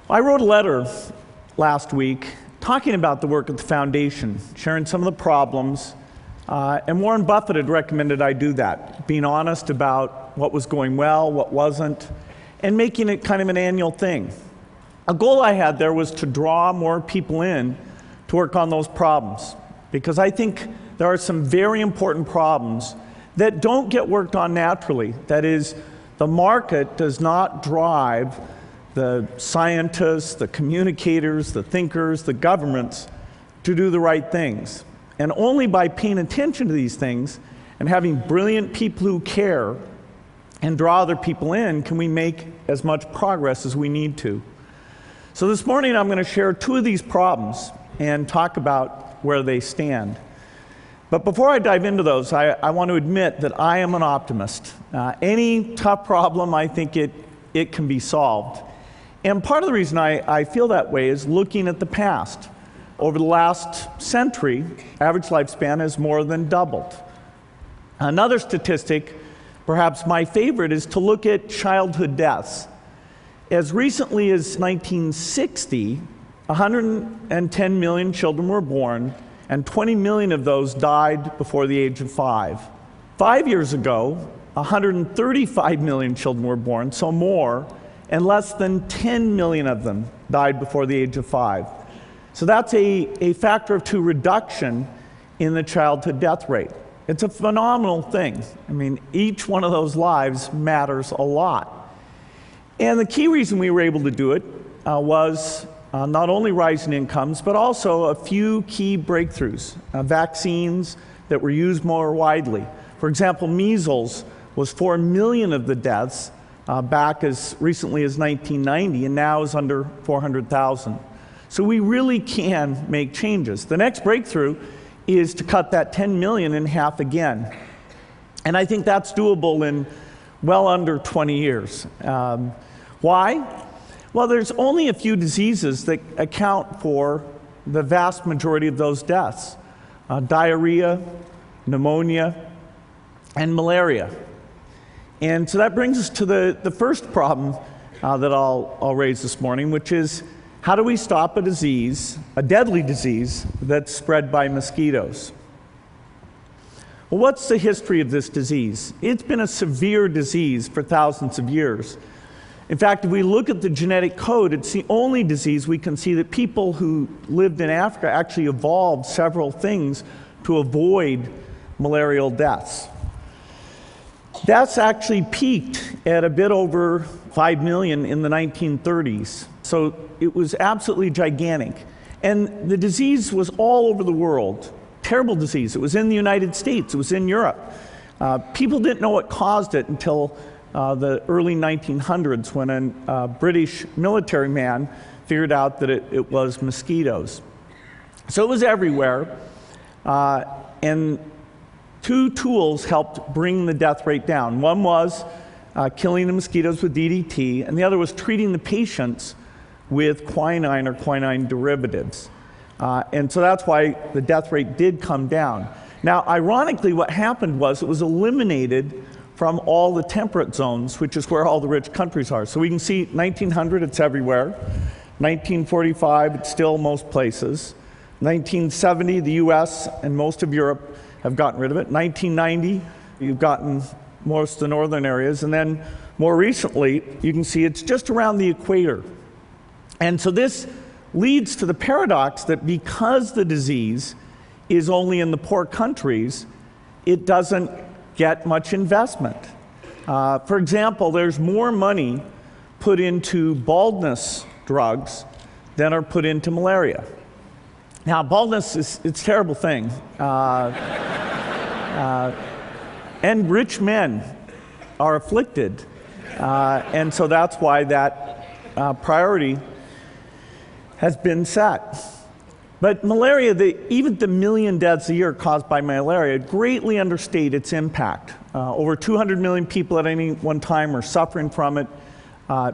I wrote a letter last week talking about the work at the foundation, sharing some of the problems, and Warren Buffett had recommended I do that, being honest about what was going well, what wasn't, and making it kind of an annual thing. A goal I had there was to draw more people in to work on those problems, because I think there are some very important problems that don't get worked on naturally. That is, the market does not drive the scientists, the communicators, the thinkers, the governments to do the right things. And only by paying attention to these things and having brilliant people who care and draw other people in can we make as much progress as we need to. So this morning I'm going to share two of these problems and talk about where they stand. But before I dive into those, I want to admit that I am an optimist. Any tough problem, I think it can be solved. And part of the reason I feel that way is looking at the past. Over the last century, average lifespan has more than doubled. Another statistic, perhaps my favorite, is to look at childhood deaths. As recently as 1960, 110 million children were born, and 20 million of those died before the age of 5. 5 years ago, 135 million children were born, so more, and less than 10 million of them died before the age of 5. So that's a factor of 2 reduction in the childhood death rate. It's a phenomenal thing. I mean, each one of those lives matters a lot. And the key reason we were able to do it was not only rising incomes, but also a few key breakthroughs, vaccines that were used more widely. For example, measles was 4 million of the deaths back as recently as 1990, and now is under 400,000. So we really can make changes. The next breakthrough is to cut that 10 million in half again. And I think that's doable in well under 20 years. Why? Well, there's only a few diseases that account for the vast majority of those deaths. Diarrhea, pneumonia, and malaria. And so that brings us to the first problem that I'll raise this morning, which is how do we stop a disease, a deadly disease, that's spread by mosquitoes? Well, what's the history of this disease? It's been a severe disease for thousands of years. In fact, if we look at the genetic code, it's the only disease we can see that people who lived in Africa actually evolved several things to avoid malarial deaths. Deaths actually peaked at a bit over 5 million in the 1930s. So it was absolutely gigantic. And the disease was all over the world. Terrible disease. It was in the United States. It was in Europe. People didn't know what caused it until the early 1900s when a British military man figured out that it was mosquitoes. So it was everywhere. And 2 tools helped bring the death rate down. One was killing the mosquitoes with DDT, and the other was treating the patients with quinine or quinine derivatives. And so that's why the death rate did come down. Now, ironically, what happened was it was eliminated from all the temperate zones, which is where all the rich countries are. So we can see 1900, it's everywhere. 1945, it's still most places. 1970, the US and most of Europe have gotten rid of it. 1990, you've gotten most of the northern areas. And then more recently, you can see it's just around the equator. And so this leads to the paradox that because the disease is only in the poor countries, it doesn't get much investment. For example, there's more money put into baldness drugs than are put into malaria. Now, baldness it's a terrible thing. And rich men are afflicted. And so that's why that priority has been set. But malaria, even the 1 million deaths a year caused by malaria, greatly understate its impact. Over 200 million people at any one time are suffering from it.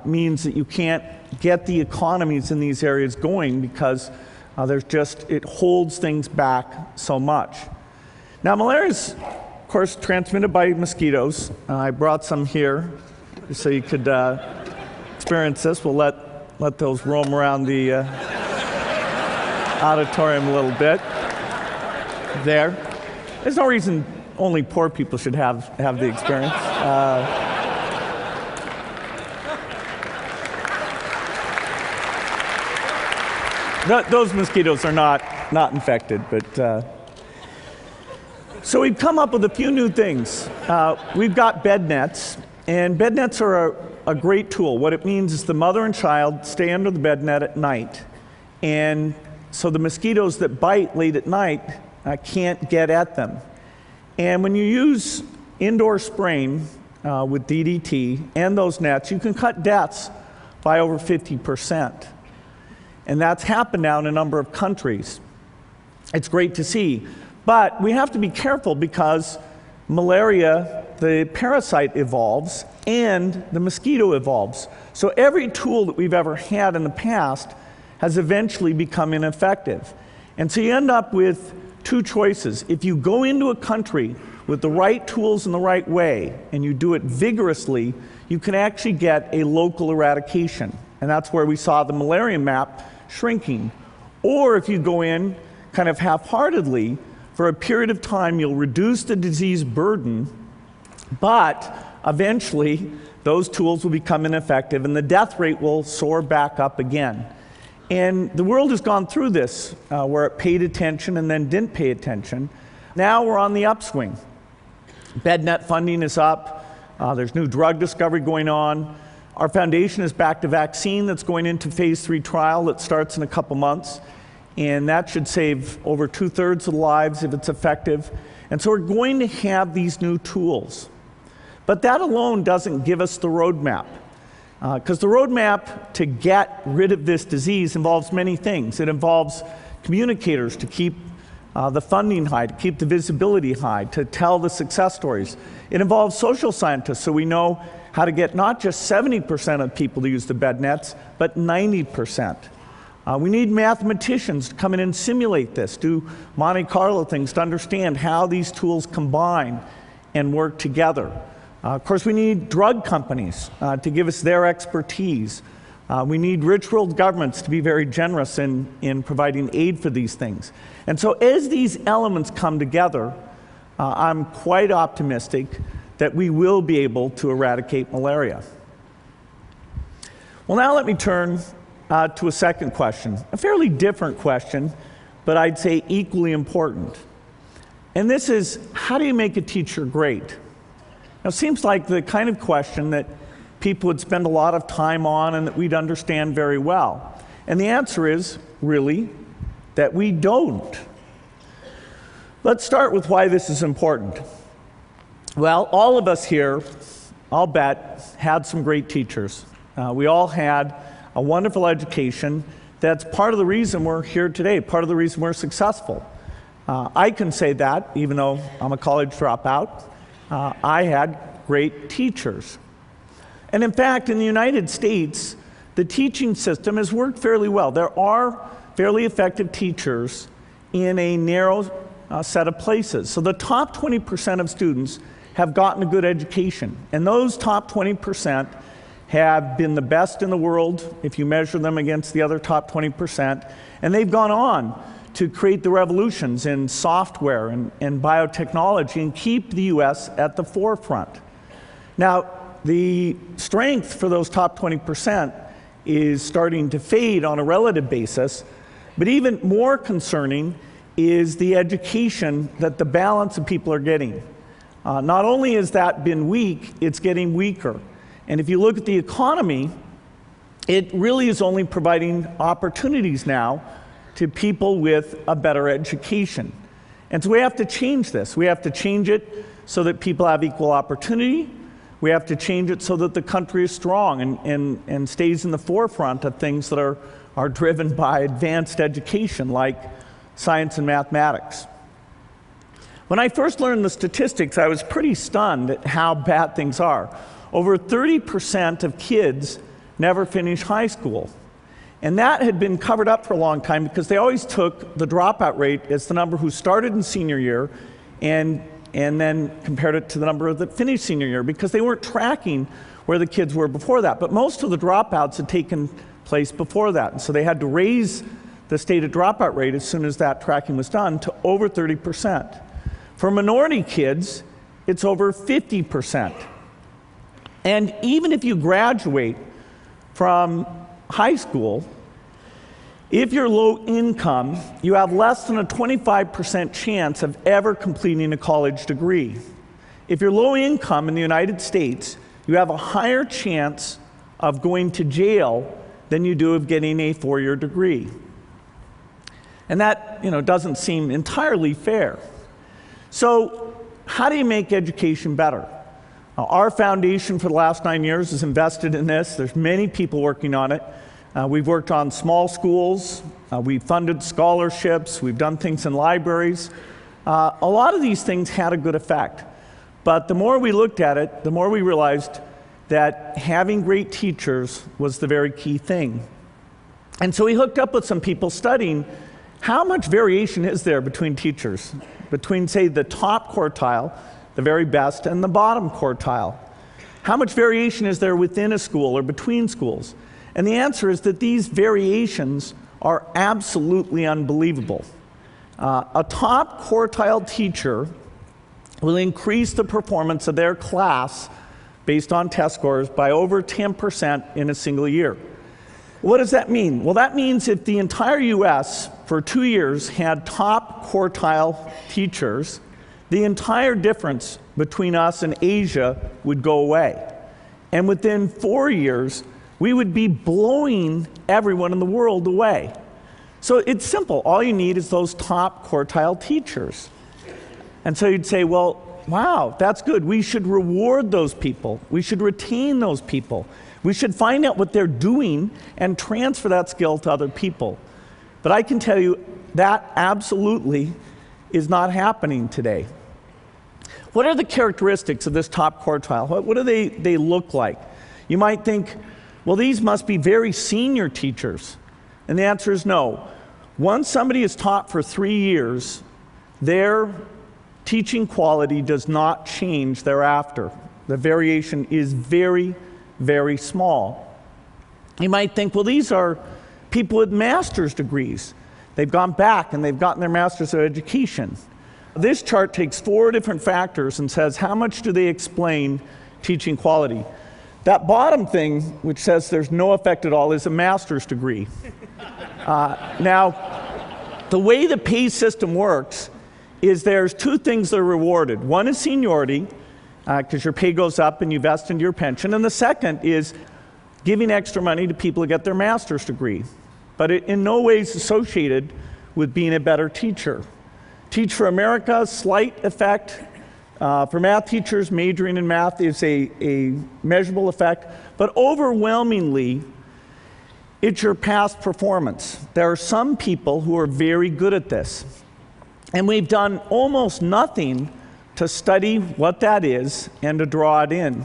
Means that you can't get the economies in these areas going because it holds things back so much. Now, malaria is, of course, transmitted by mosquitoes. I brought some here so you could experience this. We'll let let those roam around the auditorium a little bit. There. There's no reason only poor people should have the experience. Those mosquitoes are not infected, but so we've come up with a few new things. We've got bed nets, and bed nets are a great tool. What it means is the mother and child stay under the bed net at night, and so the mosquitoes that bite late at night can't get at them. And when you use indoor spraying with DDT and those nets, you can cut deaths by over 50%. And that's happened now in a number of countries. It's great to see. But we have to be careful because malaria, the parasite, evolves and the mosquito evolves. So every tool that we've ever had in the past has eventually become ineffective. And so you end up with two choices. If you go into a country with the right tools in the right way and you do it vigorously, you can actually get a local eradication. And that's where we saw the malaria map shrinking. Or if you go in kind of half-heartedly, for a period of time you'll reduce the disease burden, but eventually those tools will become ineffective and the death rate will soar back up again. And the world has gone through this, where it paid attention and then didn't pay attention. Now we're on the upswing. Bed net funding is up. There's new drug discovery going on. Our foundation has backed a vaccine that's going into phase 3 trial that starts in a couple months. And that should save over 2/3 of the lives if it's effective. And so we're going to have these new tools. But that alone doesn't give us the roadmap. Because the roadmap to get rid of this disease involves many things. It involves communicators to keep the funding high, to keep the visibility high, to tell the success stories. It involves social scientists, so we know how to get not just 70% of people to use the bed nets, but 90%. We need mathematicians to come in and simulate this, do Monte Carlo things to understand how these tools combine and work together. Of course, we need drug companies to give us their expertise. We need rich world governments to be very generous in providing aid for these things. And so as these elements come together, I'm quite optimistic that we will be able to eradicate malaria. Well, now let me turn to a second question, a fairly different question, but I'd say equally important. And this is, how do you make a teacher great? Now, it seems like the kind of question that people would spend a lot of time on and that we'd understand very well. And the answer is, really, that we don't. Let's start with why this is important. Well, all of us here, I'll bet, had some great teachers. We all had a wonderful education. That's part of the reason we're here today, part of the reason we're successful. I can say that, even though I'm a college dropout. I had great teachers. And in fact, in the United States, the teaching system has worked fairly well. There are fairly effective teachers in a narrow set of places. So the top 20% of students have gotten a good education. And those top 20% have been the best in the world if you measure them against the other top 20%. And they've gone on to create the revolutions in software and biotechnology and keep the US at the forefront. Now, the strength for those top 20% is starting to fade on a relative basis, but even more concerning is the education that the balance of people are getting. Not only has that been weak, it's getting weaker. And if you look at the economy, it really is only providing opportunities now to people with a better education. And so we have to change this. We have to change it so that people have equal opportunity. We have to change it so that the country is strong and stays in the forefront of things that are driven by advanced education, like science and mathematics. When I first learned the statistics, I was pretty stunned at how bad things are. Over 30% of kids never finish high school. And that had been covered up for a long time because they always took the dropout rate as the number who started in senior year and then compared it to the number that finished senior year because they weren't tracking where the kids were before that. But most of the dropouts had taken place before that. And so they had to raise the stated dropout rate as soon as that tracking was done to over 30%. For minority kids, it's over 50%. And even if you graduate from high school, if you're low income, you have less than a 25% chance of ever completing a college degree. If you're low income in the United States, you have a higher chance of going to jail than you do of getting a four-year degree. And that, doesn't seem entirely fair. So how do you make education better? Our foundation for the last 9 years has invested in this. There's many people working on it. We've worked on small schools. We've funded scholarships. We've done things in libraries. A lot of these things had a good effect. But the more we looked at it, the more we realized that having great teachers was the very key thing. And so we hooked up with some people studying how much variation is there between teachers, between, say, the top quartile, the very best, and the bottom quartile. How much variation is there within a school or between schools? And the answer is that these variations are absolutely unbelievable. A top quartile teacher will increase the performance of their class based on test scores by over 10% in a single year. What does that mean? Well, that means if the entire US for 2 years had top quartile teachers, the entire difference between us and Asia would go away. And within 4 years, we would be blowing everyone in the world away. So it's simple. All you need is those top quartile teachers. And so you'd say, well, wow, that's good. We should reward those people. We should retain those people. We should find out what they're doing and transfer that skill to other people. But I can tell you that absolutely is not happening today. What are the characteristics of this top quartile? What do they look like? You might think, well, these must be very senior teachers. And the answer is no. Once somebody is taught for 3 years, their teaching quality does not change thereafter. The variation is very, very small. You might think, well, these are people with master's degrees. They've gone back and they've gotten their master's of education. This chart takes 4 different factors and says, how much do they explain teaching quality? That bottom thing, which says there's no effect at all, is a master's degree. Now, the way the pay system works is there's 2 things that are rewarded. One is seniority, because your pay goes up and you vest into your pension. And the second is giving extra money to people who get their master's degree. But it in no way is associated with being a better teacher. Teach for America, slight effect. For math teachers, majoring in math is a measurable effect. But overwhelmingly, it's your past performance. There are some people who are very good at this. And we've done almost nothing to study what that is and to draw it in,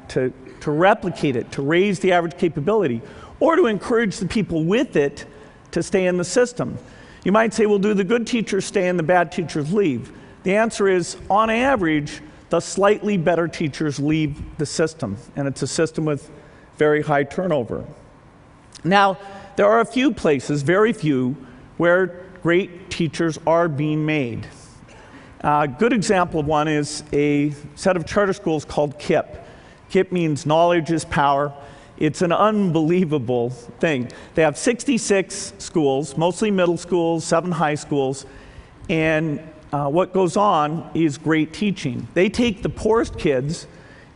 to replicate it, to raise the average capability, or to encourage the people with it to stay in the system. You might say, well, do the good teachers stay and the bad teachers leave? The answer is, on average, the slightly better teachers leave the system, and it's a system with very high turnover. Now, there are a few places, very few, where great teachers are being made. A good example of one is a set of charter schools called KIPP. KIPP means knowledge is power. It's an unbelievable thing. They have 66 schools, mostly middle schools, 7 high schools, and what goes on is great teaching. They take the poorest kids,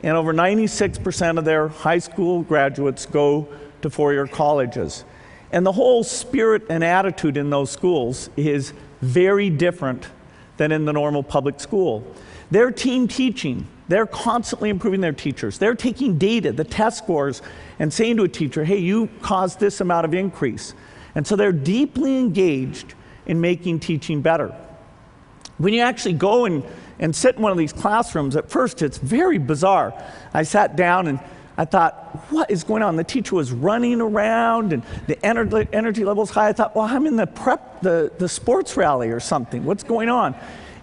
and over 96% of their high school graduates go to 4-year colleges. And the whole spirit and attitude in those schools is very different than in the normal public school. They're team teaching. They're constantly improving their teachers. They're taking data, the test scores, and saying to a teacher, hey, you caused this amount of increase. And so they're deeply engaged in making teaching better. When you actually go and sit in one of these classrooms, at first it's very bizarre. I sat down and I thought, what is going on? The teacher was running around and the energy level's high. I thought, well, I'm in the sports rally or something. What's going on?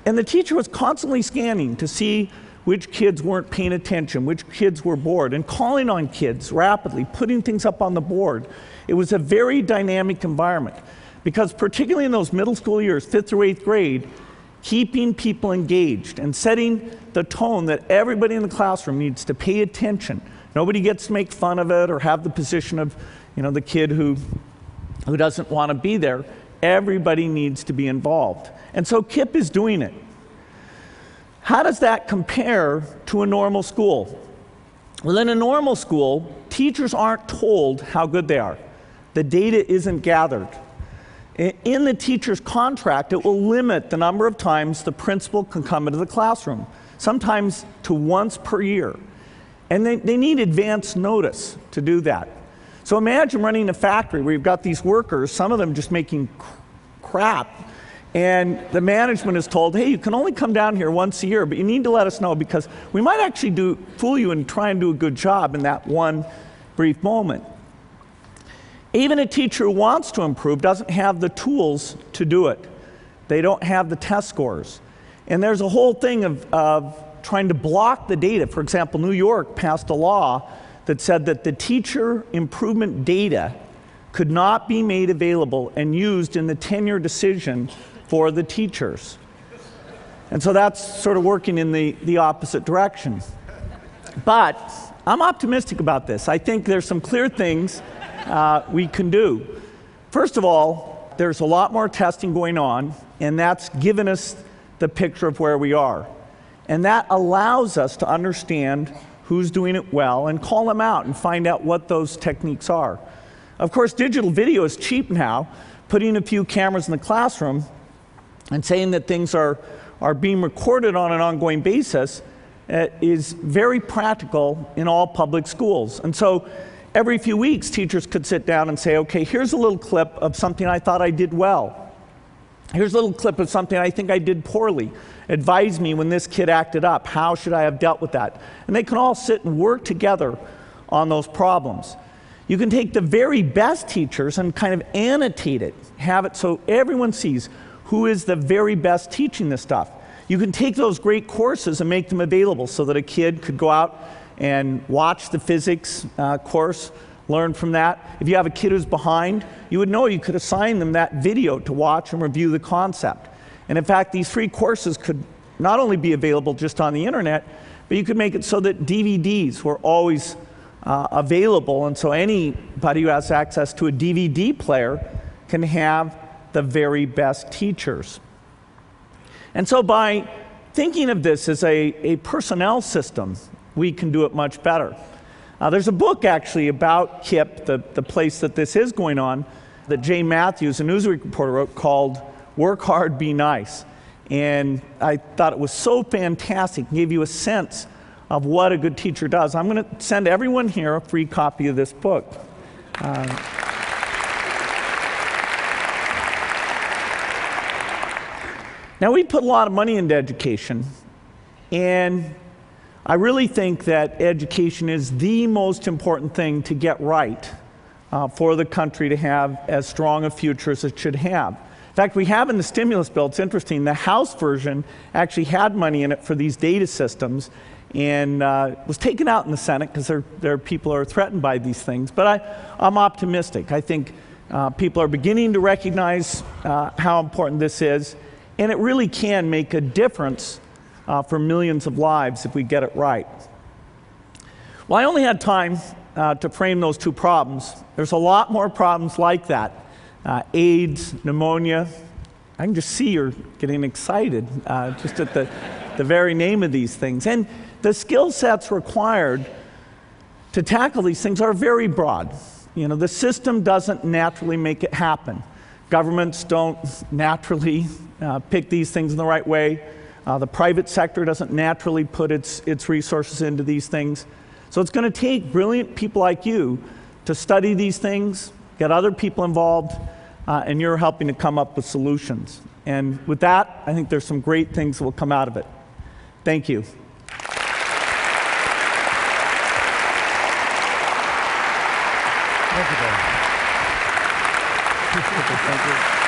And the teacher was constantly scanning to see which kids weren't paying attention, which kids were bored, and calling on kids rapidly, putting things up on the board. It was a very dynamic environment because particularly in those middle school years, 5th through 8th grade, keeping people engaged and setting the tone that everybody in the classroom needs to pay attention. Nobody gets to make fun of it or have the position of, the kid who doesn't want to be there. Everybody needs to be involved. And so KIPP is doing it. How does that compare to a normal school? Well, in a normal school, teachers aren't told how good they are. The data isn't gathered. In the teacher's contract, it will limit the number of times the principal can come into the classroom, sometimes to once per year. And they need advance notice to do that. So imagine running a factory where you've got these workers, some of them just making crap, and the management is told, hey, you can only come down here once a year, but you need to let us know because we might actually fool you and try and do a good job in that one brief moment. Even a teacher who wants to improve doesn't have the tools to do it. They don't have the test scores. And there's a whole thing of trying to block the data. For example, New York passed a law that said that the teacher improvement data could not be made available and used in the tenure decision for the teachers. And so that's sort of working in the opposite direction. But I'm optimistic about this. I think there's some clear things we can do. First of all, there's a lot more testing going on, and that's given us the picture of where we are. And that allows us to understand who's doing it well and call them out and find out what those techniques are. Of course, digital video is cheap now. Putting a few cameras in the classroom and saying that things are being recorded on an ongoing basis is very practical in all public schools. And so every few weeks, teachers could sit down and say, okay, here's a little clip of something I thought I did well. Here's a little clip of something I think I did poorly. Advise me when this kid acted up. How should I have dealt with that? And they can all sit and work together on those problems. You can take the very best teachers and kind of annotate it, have it so everyone sees who is the very best teaching this stuff. You can take those great courses and make them available so that a kid could go out and watch the physics course, learn from that. If you have a kid who's behind, you would know you could assign them that video to watch and review the concept. And in fact, these free courses could not only be available just on the internet, but you could make it so that DVDs were always available, and so anybody who has access to a DVD player can have the very best teachers. And so by thinking of this as a personnel system, we can do it much better. There's a book actually about KIPP, the place that this is going on, that Jay Matthews, a Newsweek reporter, wrote called Work Hard, Be Nice. And I thought it was so fantastic, it gave you a sense of what a good teacher does. I'm going to send everyone here a free copy of this book. Now, we put a lot of money into education, and I really think that education is the most important thing to get right for the country to have as strong a future as it should have. In fact, we have in the stimulus bill, it's interesting, the House version actually had money in it for these data systems, and was taken out in the Senate because there are people who are threatened by these things. But I'm optimistic. I think people are beginning to recognize how important this is, and it really can make a difference for millions of lives if we get it right. Well, I only had time to frame those two problems. There's a lot more problems like that. AIDS, pneumonia. I can just see you're getting excited just at the very name of these things. And the skill sets required to tackle these things are very broad. The system doesn't naturally make it happen. Governments don't naturally pick these things in the right way. The private sector doesn't naturally put its resources into these things. So it's going to take brilliant people like you to study these things, get other people involved, and you're helping to come up with solutions. And with that, I think there's some great things that will come out of it. Thank you. Thank you.